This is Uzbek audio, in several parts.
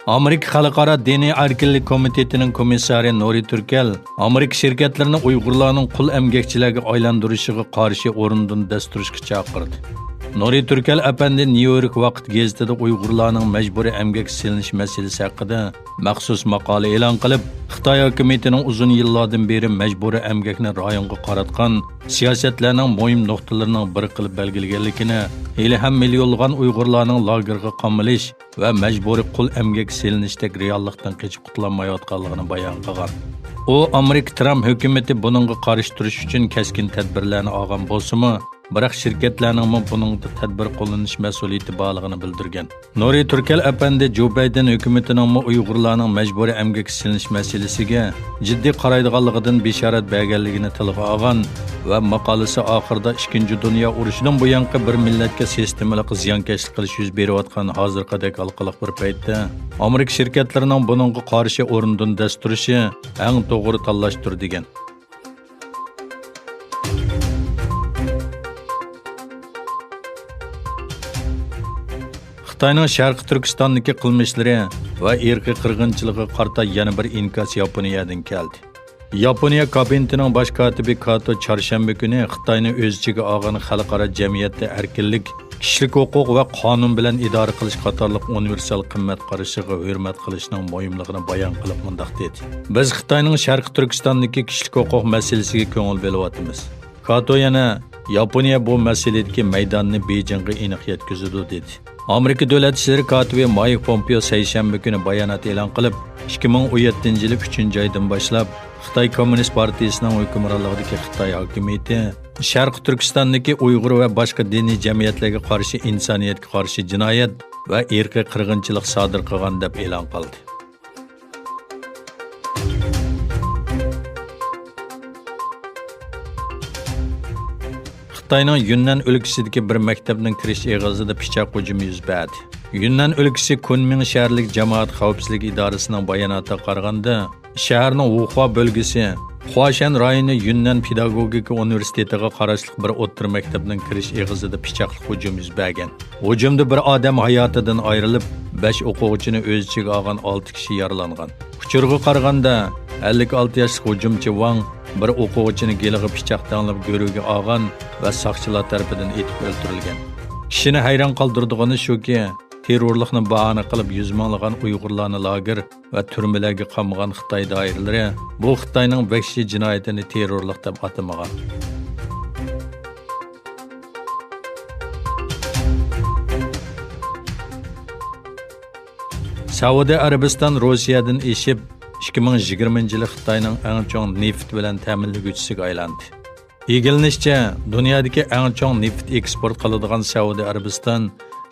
Amerika Xalqaro Diniy erkinlik komitetining komissari Nuri Turkel Amerika şirketlerini Uyg'urlarning qul emgakchilarga aylantirishiga qarshi o'rindan dast turishga chaqirdi. Nuri Turkel apandi New York vaqt gazetida Uyg'urlarning majburiy emgak silinish masalasi haqida maxsus maqola e'lon qilib, Xitoy hukumatining uzun yillardan beri majburiy emgakni rayonga qaratgan siyosatlarning muhim nuqtalarining biri qilib belgilaganligini, hali ham millionlagan Uyg'urlarning lagerga qamalish va majburiy qul emgak silinishdek reallikdan qochib qutulmayotganligini bayon qilgan. U Amerika Trump hukumati buningga qarshi turish uchun keskin tadbirlarni olgan bo'lsa-mu, biroq shirkatlarning buningda tadbir qo'llanish mas'uliyati borligini bildirgan. Nuri Turkel apandi Joe Biden hukumatining Uyg'urlarning majburiy emgak silinish masalasiga jiddiy qaraydiganligidan bishorat berganligini tilga olgan va maqolasi oxirida 2-dunyo urushidan buyongi bir millatga sistemalik ziyonkashlik qilish yuz berayotgan hozirgidek halqaliq bir paytda Amerika shirkatlarining buningga qarshi o'rindan dast turishi eng to'g'ri tanlashdir degan. Xitoyning Sharqi Turkistondagi qilmishlari va irqiy qirg'inchiligiga qarata yana bir inkas Yaponiyadan keldi. Yaponiya kabinetining bosh kotibi Kato chorshanba kuni Xitoyni o'z ichiga olgan xalqaro jamiyatda erkinlik, kishilik huquq va qonun bilan idora qilish qatorliq universal qimmat qarashiga hurmat qilishning muhimligini bayon qilib mundaq dedi. Biz Xitoyning Sharqi Turkistondagi kishilik huquq masalasiga ko'ngil belyapmiz. Kato yana Yaponiya bu masaladagi maydonni Beyjingga aniq yetkazadi dedi. Amerika Davlat ishleri kotibi Mike Pompeo seshanba kuni bayonot e'lon qilib, 2017-yil 3-oydan boshlab Xitoy Kommunist partiyasining hukmronligidagi Xitoy hukumati Sharqi Turkistondagi Uyg'ur va boshqa diniy jamiyatlarga qarshi insoniyatga qarshi jinoyat va irqiy qirg'inchilik sodir qilgan deb e'lon qildi. Xitoyning Yunnan o'lkasidagi bir maktabning kirish eg'izida pichoq hujumi yuz berdi. Yunnan o'lkasi Kunming shaharlik jamoat xavfsizlik idorasining bayonotiga qaraganda, shaharning Wuhua bölgesi, Huashan rayoni Yunnan pedagogika universitetiga qarashli bir o'rta maktabning kirish eg'izida pichoqli hujum yuz bergan. Hujumda bir odam hayotidan ayrilib, 5 o'quvchini o'z ichiga olgan 6 kishi yaralangan. Uchurga qaraganda 56 yoshli hujumchi Wang bir o'quvchini geliga pichoq tanlab go'ruga olgan va soqchilar tomonidan etib o'ldirilgan. Kishini hayron qoldirdigani shuki, terrorlikni bahona qilib yuz minglagan Uyg'urlarni lager va turmalarga qamagan Xitoy doiralari bu Xitoyning vahshiy jinoyatini terrorlik deb atamagan. Saudiya Arabiston Rossiyadan eshib 2020-yil Xitoyning eng chong neft bilan ta'minlaguvchisiga aylandi. Egilinishcha, dunyodagi eng chong neft eksport qiladigan Saudiya Arabiston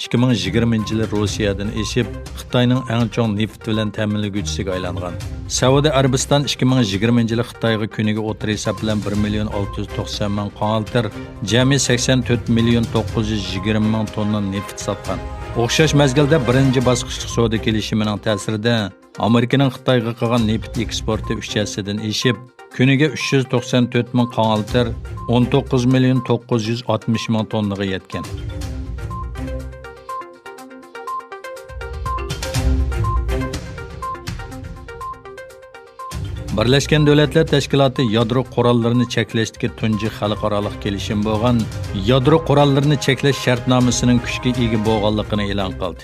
2020-yil Rossiyadan eshib Xitoyning eng chong neft bilan ta'minlaguvchisiga aylangan. Saudiya Arabiston 2020-yil Xitoyga kuniga o'tir hisob bilan 1,690,000 qonaltir, jami 84,920,000 tonna neft sotgan. O'xshash mezgilda birinchi bosqichlik savdo kelishimining ta'sirida Amerikaning Xitoyga qilgan neft eksporti 3 hissasidan eshib, kuniga 394,000 qonaltir, 19,960,000 tonnaga yetgan. Birleşken Devletler Teşkilatı yadro qurollarini cheklashdagi tunji xalqaro kelishim bo'lgan yadro qurollarini cheklash shartnomasining kuchga ega bo'lganligini e'lon qildi.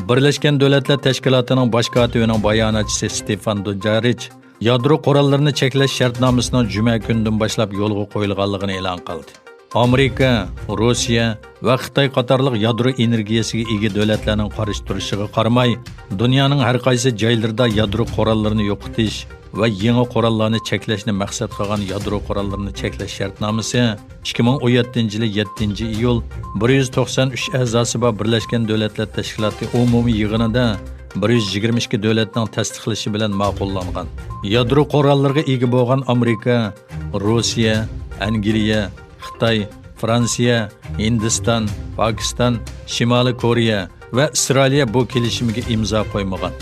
Birleşken Devletler Teşkilatı'nın bosh kotibining bayonotchisi Stefan Dujarric yadro qurollarini cheklash shartnomasining juma kunidan boshlab yo'lga qo'yilganligini e'lon qildi. Amerika, Rossiya va Xitoy qatorliq yadro energiyasiga ega davlatlarning qarshi turishiga qaramay, dunyoning har qaysi joylarida yadro qurollarini yo'qotish va yangi qurollarni cheklashni maqsad qilgan yadro qurollarini cheklash shartnomasi 2017-yil 7-iyul 193 a'zosi bor Birleşken Devletler Teşkilatı umumiy yig'inida 122 davlatning tasdiqlashi bilan ma'qullangan. Yadro qurollariga ega bo'lgan Amerika, Rossiya, Angliya, Xitoy, Fransiya, Hindiston, Pokiston, Shimoliy Koreya va Isroil bu kelishimga imzo qo'ymagan.